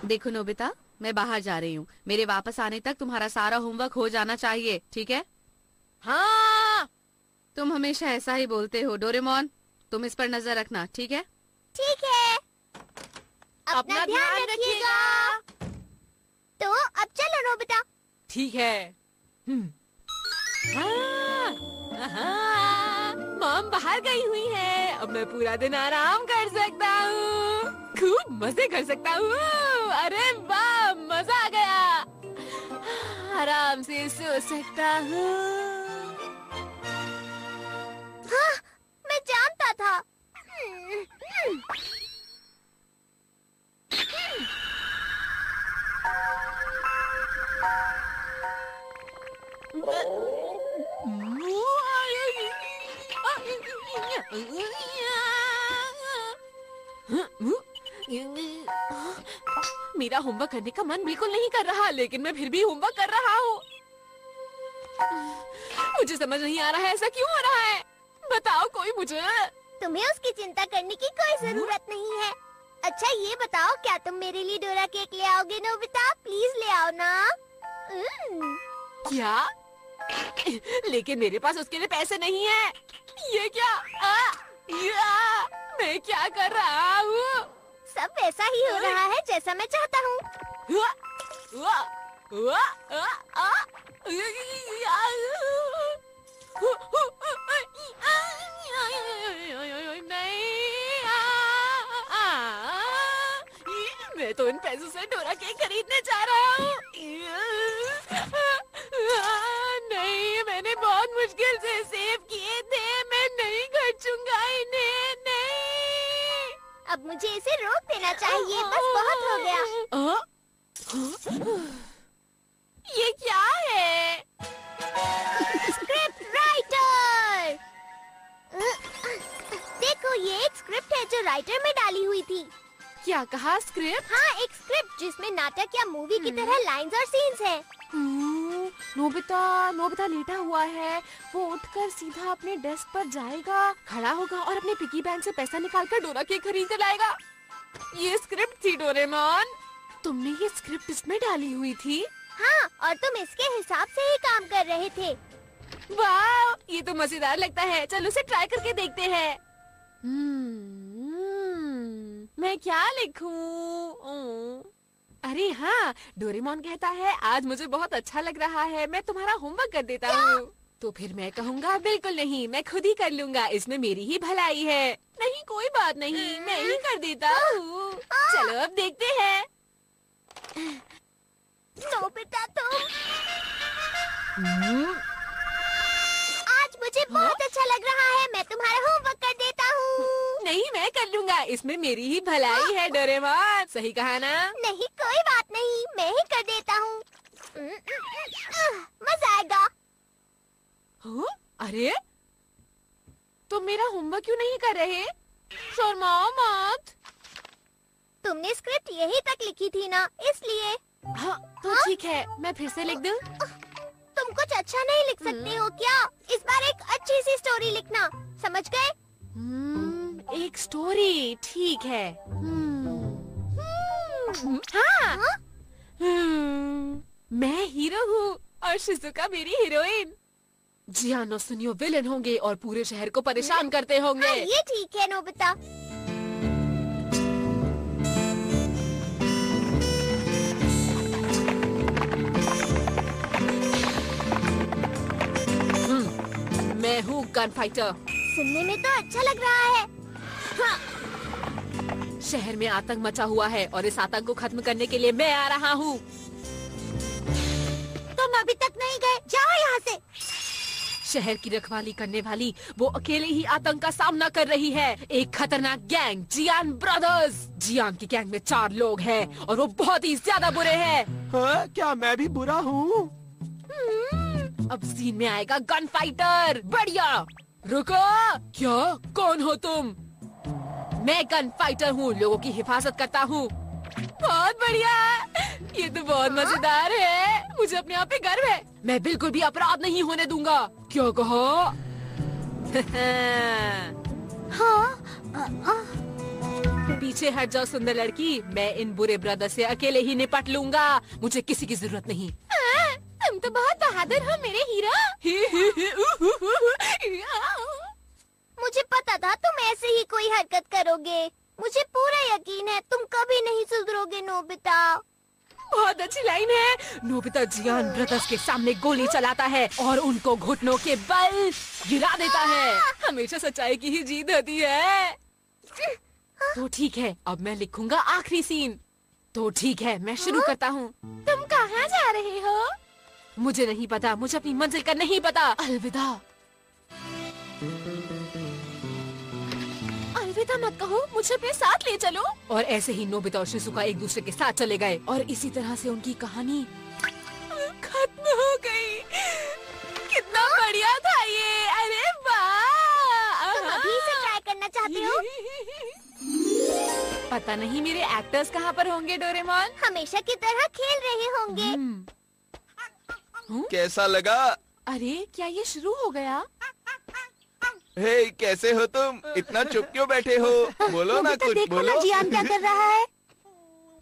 देखो नोबिता, मैं बाहर जा रही हूँ। मेरे वापस आने तक तुम्हारा सारा होमवर्क हो जाना चाहिए, ठीक है? हाँ। तुम हमेशा ऐसा ही बोलते हो। डोरेमोन, तुम इस पर नजर रखना, ठीक है? ठीक है। अपना ध्यान रखिएगा। तो अब चलो नोबिता। ठीक है। हाँ, हाँ, मॉम बाहर गई हुई है। अब मैं पूरा दिन आराम कर सकता हूँ, खूब मजे कर सकता हूँ। अरे वाह, मजा आ गया। आराम से सो सकता हूँ। हाँ, मैं जानता था। मेरा होमवर्क करने का मन बिल्कुल नहीं कर रहा, लेकिन मैं फिर भी होमवर्क कर रहा हूँ। मुझे समझ नहीं आ रहा है ऐसा क्यों हो रहा है। बताओ कोई मुझे। तुम्हें उसकी चिंता करने की कोई जरूरत नहीं है। अच्छा ये बताओ, क्या तुम मेरे लिए डोरा केक ले आओगे नोबिता? प्लीज ले आओ ना। क्या? लेकिन मेरे पास उसके लिए पैसे नहीं है। ये क्या? मैं क्या कर रहा हूँ? सब वैसा ही हो रहा है जैसा मैं चाहता हूँ। मैं तो इन पैसों से डोरा केक खरीदने जा रहा हूँ। नहीं, मैंने बहुत मुश्किल से सेव किए थे। मैं नहीं खर्चूंगा इन्हें। नहीं। अब मुझे इसे रोक देना चाहिए। बस बहुत हो गया। ये क्या है? Script writer. देखो, ये एक स्क्रिप्ट है जो राइटर में डाली हुई थी। क्या कहा? स्क्रिप्ट? हाँ, एक स्क्रिप्ट जिसमें नाटक या मूवी की तरह लाइंस और सीन्स हैं। नोबिता लेटा हुआ है। वो उठकर सीधा अपने डेस्क पर जाएगा, खड़ा होगा और अपने पिगी बैंक से पैसा निकालकर डोरा केक खरीद कर लाएगा। ये स्क्रिप्ट थी डोरेमोन। तुमने ये स्क्रिप्ट इसमें डाली हुई थी? हाँ, और तुम इसके हिसाब से ही काम कर रहे थे। वाह, ये तो मजेदार लगता है। चलो उसे ट्राई करके देखते हैं। मैं क्या लिखूं? अरे हाँ, डोरेमोन कहता है आज मुझे बहुत अच्छा लग रहा है, मैं तुम्हारा होमवर्क कर देता हूँ। तो फिर मैं कहूँगा बिल्कुल नहीं, मैं खुद ही कर लूँगा, इसमें मेरी ही भलाई है। नहीं, कोई बात नहीं, मैं ही कर देता हूँ। चलो अब देखते हैं। नोबिता तुम। आज मुझे बहुत अच्छा लग रहा है। मैं तुम्हारा होमवर्क कर देता हूँ। नहीं, मैं कर लूँगा, इसमें मेरी ही भलाई है डोरेमोन। सही कहा ना? नहीं, कोई बात नहीं, मैं ही कर देता हूँ। मजा आएगा। अरे, तुम मेरा होमवर्क क्यों नहीं कर रहे? शर्माओ मत। तुमने स्क्रिप्ट यहीं तक लिखी थी ना, इसलिए। हाँ, तो ठीक है, मैं फिर से लिख दूं? तुम कुछ अच्छा नहीं लिख सकते हो क्या? इस बार एक अच्छी सी स्टोरी लिखना, समझ गए? एक स्टोरी, ठीक है। हाँ। मैं हीरो हूँ और शिजुका मेरी हीरोइन। जियान और सुनियो विलेन होंगे और पूरे शहर को परेशान करते होंगे। ये ठीक है नोबिता। मैं हूँ गन फाइटर। सुनने में तो अच्छा लग रहा है। हाँ। शहर में आतंक मचा हुआ है और इस आतंक को खत्म करने के लिए मैं आ रहा हूँ। तुम अभी तक नहीं गए, जाओ यहाँ से। शहर की रखवाली करने वाली वो अकेले ही आतंक का सामना कर रही है। एक खतरनाक गैंग, जियान ब्रदर्स। जियान की गैंग में 4 लोग हैं और वो बहुत ही ज्यादा बुरे हैं। हाँ, क्या मैं भी बुरा हूँ? अब सीन में आएगा गन फाइटर। बढ़िया। रुको, क्या? कौन हो तुम? मैं गन फाइटर हूँ, लोगों की हिफाजत करता हूँ। बहुत बढ़िया, ये तो बहुत मजेदार है। मुझे अपने आप पे गर्व है। मैं बिल्कुल भी अपराध नहीं होने दूंगा। क्या कहा? हाँ, पीछे हट जाओ सुंदर लड़की, मैं इन बुरे ब्रदर से अकेले ही निपट लूंगा, मुझे किसी की जरूरत नहीं। तुम तो बहुत बहादुर हो मेरे हीरो। मुझे पता था तुम ऐसे ही कोई हरकत करोगे। मुझे पूरा यकीन है तुम कभी नहीं सुधरोगे नोबिता। बहुत अच्छी लाइन है। नोबिता जियान ब्रदर्स के सामने गोली चलाता है और उनको घुटनों के बल गिरा देता है। हमेशा सच्चाई की ही जीत होती है। तो ठीक है, अब मैं लिखूंगा आखिरी सीन। तो ठीक है, मैं शुरू करता हूँ। तुम कहाँ जा रहे हो? मुझे नहीं पता, मुझे अपनी मंजिल का नहीं पता। अलविदा। अलविदा मत कहो, मुझे अपने साथ ले चलो। और ऐसे ही नोबिता और शिजुका एक दूसरे के साथ चले गए और इसी तरह से उनकी कहानी खत्म हो गई। कितना बढ़िया था ये। अरे वाह। तुम अभी से ट्राई करना चाहते हो? पता नहीं मेरे एक्टर्स कहाँ पर होंगे डोरेमोन। हमेशा की तरह खेल रहे होंगे। कैसा लगा? अरे क्या ये शुरू हो गया? हे, कैसे हो तुम? इतना चुप क्यों बैठे हो? बोलो ना कुछ, देखो बोलो। ना जियान क्या कर रहा है।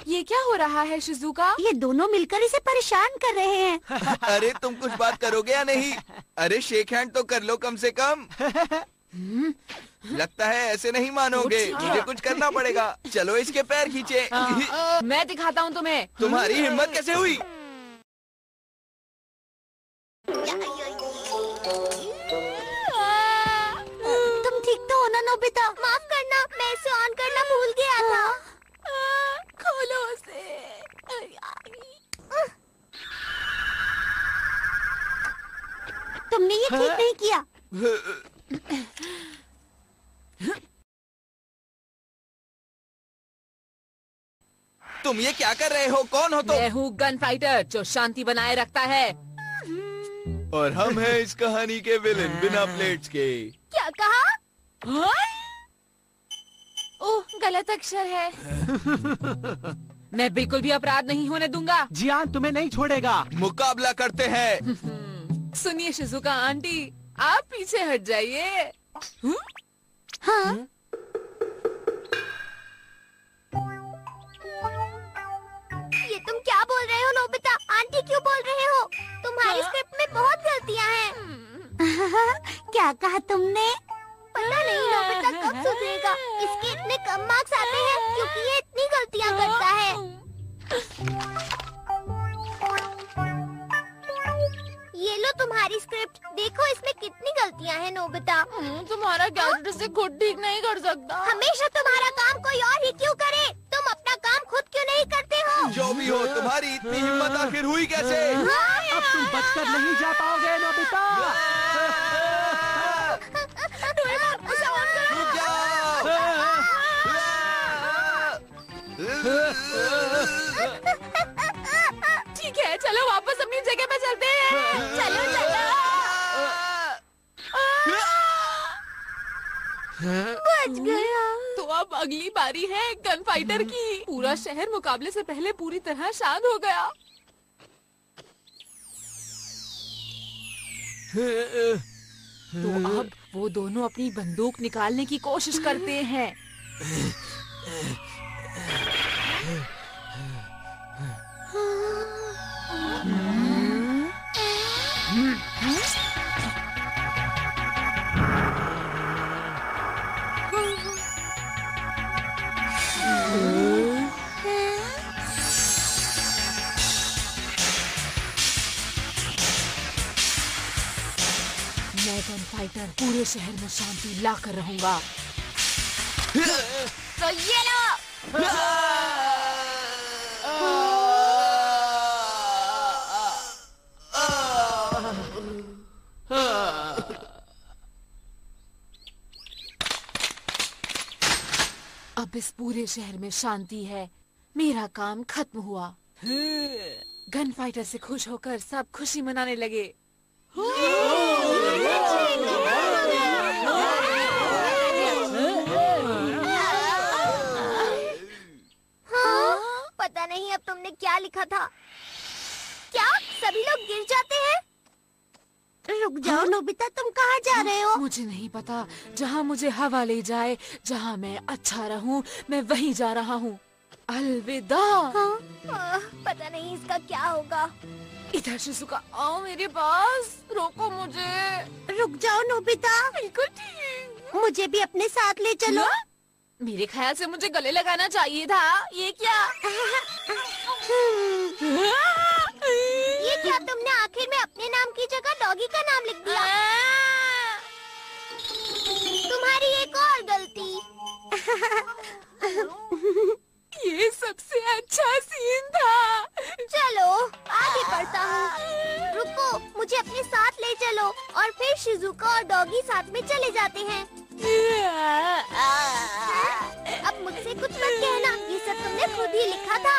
ये क्या हो रहा है शिजुका? ये दोनों मिलकर इसे परेशान कर रहे हैं। अरे तुम कुछ बात करोगे या नहीं? अरे शेक हैंड तो कर लो कम से कम। लगता है ऐसे नहीं मानोगे, मुझे कुछ करना पड़ेगा। चलो इसके पैर खींचे। मैं दिखाता हूँ तुम्हें। तुम्हारी हिम्मत कैसे हुई? तुम ठीक तो हो ना नोबिता? माफ करना, मैं इसे ऑन करना भूल गया था। खोलो उसे। तुमने ये ठीक नहीं किया। तुम ये क्या कर रहे हो? कौन हो तुम? मैं हूँ गन फाइटर जो शांति बनाए रखता है। और हम हैं इस कहानी के विलेन बिना प्लेट्स के। क्या कहा? ओह, गलत अक्षर है। मैं बिल्कुल भी अपराध नहीं होने दूंगा। जियान तुम्हें नहीं छोड़ेगा। मुकाबला करते हैं। सुनिए शिजुका आंटी, आप पीछे हट जाइए। हाँ? ये तुम क्या बोल रहे हो नोबिता? आंटी क्यों बोल रहे हो? तुम्हारी स्क्रिप्ट में बहुत गलतियाँ हैं। क्या कहा तुमने? पता नहीं नोबिता कब सुधरेगा। इसके इतने कम मार्क्स आते हैं क्योंकि ये इतनी गलतियाँ करता है। ये लो तुम्हारी स्क्रिप्ट। देखो इसमें कितनी गलतियाँ हैं नोबिता। तुम्हारा कैरेक्टर से खुद ठीक नहीं कर सकता। हमेशा तुम्हारा काम कोई और ही क्यों करे? तुम अपना काम खुद क्यों नहीं करते हो? जो भी हो, तुम्हारी इतनी हिम्मत आखिर हुई कैसे? अब तुम बचकर नहीं जा पाओगे नोबिता। रुक जाओ। ठीक है, चलो वापस अपनी जगह पे चलते हैं। चलो चलो। बच गया। तो अब अगली बारी है गन फाइटर की। पूरा शहर मुकाबले से पहले पूरी तरह शांत हो गया। तो अब वो दोनों अपनी बंदूक निकालने की कोशिश करते हैं। मैं गन फाइटर पूरे शहर में शांति ला कर रहूंगा। तो ये लो। अब इस पूरे शहर में शांति है। मेरा काम खत्म हुआ। गन फाइटर से खुश होकर सब खुशी मनाने लगे। पता नहीं अब तुमने क्या लिखा था। क्या सभी लोग गिर जाते हैं? रुक जाओ नोबिता, तुम कहाँ जा रहे हो? मुझे नहीं पता। जहाँ मुझे हवा ले जाए, जहाँ मैं अच्छा रहूँ, मैं वहीं जा रहा हूँ। अलविदा। हाँ? पता नहीं इसका क्या होगा। इधर शिजुका, आओ मेरे पास, रोको मुझे। रुक जाओ नोबिता, बिल्कुल ठीक। मुझे भी अपने साथ ले चलो। हाँ? मेरे ख्याल से मुझे गले लगाना चाहिए था। ये क्या? ये क्या तुमने आखिर में अपने नाम की जगह डॉगी का नाम लिख दिया? तुम्हारी एक और गलती। ये सबसे अच्छा सीन था। चलो आगे बढ़ता हूँ। रुको, मुझे अपने साथ ले चलो और फिर शिजुका और डॉगी साथ में चले जाते हैं। अब मुझसे कुछ मत कहना, ये सब तुमने खुद ही लिखा था।